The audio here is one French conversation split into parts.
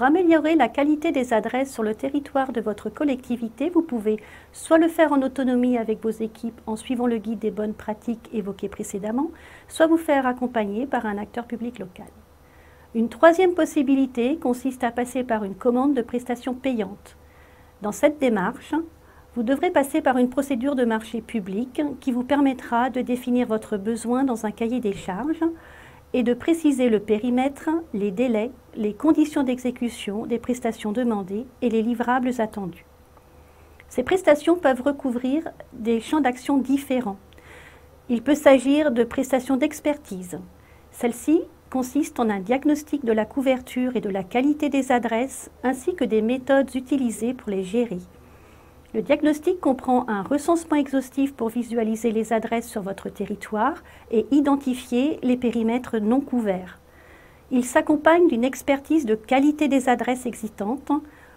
Pour améliorer la qualité des adresses sur le territoire de votre collectivité, vous pouvez soit le faire en autonomie avec vos équipes en suivant le guide des bonnes pratiques évoqué précédemment, soit vous faire accompagner par un acteur public local. Une troisième possibilité consiste à passer par une commande de prestations payantes. Dans cette démarche, vous devrez passer par une procédure de marché public qui vous permettra de définir votre besoin dans un cahier des charges et de préciser le périmètre, les délais, les conditions d'exécution des prestations demandées et les livrables attendus. Ces prestations peuvent recouvrir des champs d'action différents. Il peut s'agir de prestations d'expertise. Celles-ci consistent en un diagnostic de la couverture et de la qualité des adresses ainsi que des méthodes utilisées pour les gérer. Le diagnostic comprend un recensement exhaustif pour visualiser les adresses sur votre territoire et identifier les périmètres non couverts. Il s'accompagne d'une expertise de qualité des adresses existantes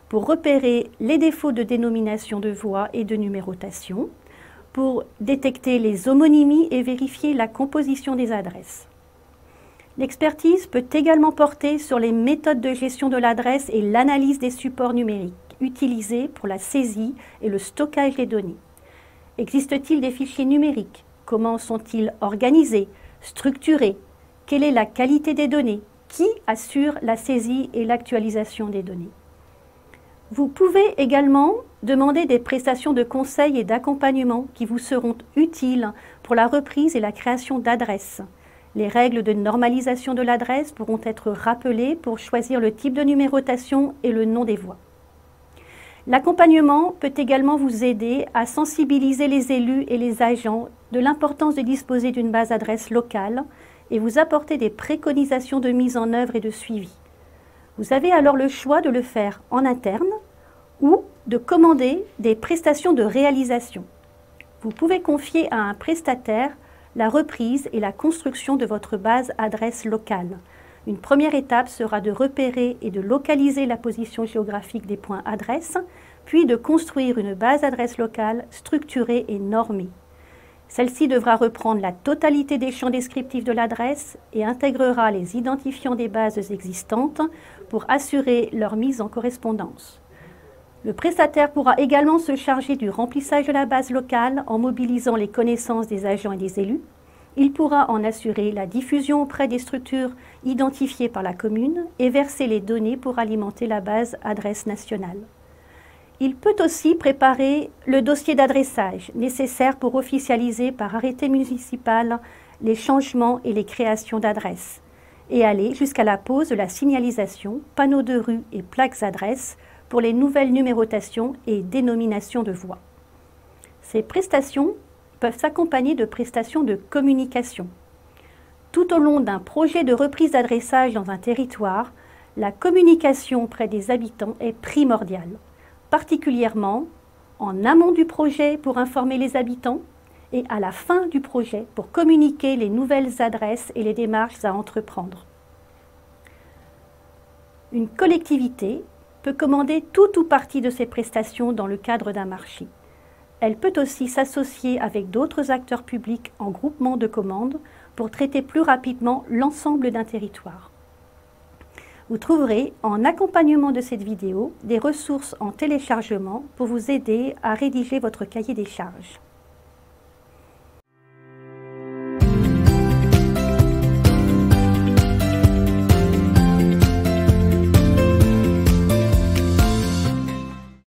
pour repérer les défauts de dénomination de voies et de numérotation, pour détecter les homonymies et vérifier la composition des adresses. L'expertise peut également porter sur les méthodes de gestion de l'adresse et l'analyse des supports numériques utilisés pour la saisie et le stockage des données. Existe-t-il des fichiers numériques? Comment sont-ils organisés, structurés? Quelle est la qualité des données? Qui assure la saisie et l'actualisation des données? Vous pouvez également demander des prestations de conseil et d'accompagnement qui vous seront utiles pour la reprise et la création d'adresses. Les règles de normalisation de l'adresse pourront être rappelées pour choisir le type de numérotation et le nom des voies. L'accompagnement peut également vous aider à sensibiliser les élus et les agents de l'importance de disposer d'une base adresse locale et vous apporter des préconisations de mise en œuvre et de suivi. Vous avez alors le choix de le faire en interne ou de commander des prestations de réalisation. Vous pouvez confier à un prestataire la reprise et la construction de votre base adresse locale. Une première étape sera de repérer et de localiser la position géographique des points adresses, puis de construire une base adresse locale structurée et normée. Celle-ci devra reprendre la totalité des champs descriptifs de l'adresse et intégrera les identifiants des bases existantes pour assurer leur mise en correspondance. Le prestataire pourra également se charger du remplissage de la base locale en mobilisant les connaissances des agents et des élus. Il pourra en assurer la diffusion auprès des structures identifiées par la commune et verser les données pour alimenter la base adresse nationale. Il peut aussi préparer le dossier d'adressage nécessaire pour officialiser par arrêté municipal les changements et les créations d'adresses et aller jusqu'à la pose de la signalisation, panneaux de rue et plaques adresses pour les nouvelles numérotations et dénominations de voies. Ces prestations peuvent s'accompagner de prestations de communication. Tout au long d'un projet de reprise d'adressage dans un territoire, la communication auprès des habitants est primordiale, particulièrement en amont du projet pour informer les habitants et à la fin du projet pour communiquer les nouvelles adresses et les démarches à entreprendre. Une collectivité peut commander tout ou partie de ces prestations dans le cadre d'un marché. Elle peut aussi s'associer avec d'autres acteurs publics en groupement de commandes pour traiter plus rapidement l'ensemble d'un territoire. Vous trouverez en accompagnement de cette vidéo des ressources en téléchargement pour vous aider à rédiger votre cahier des charges.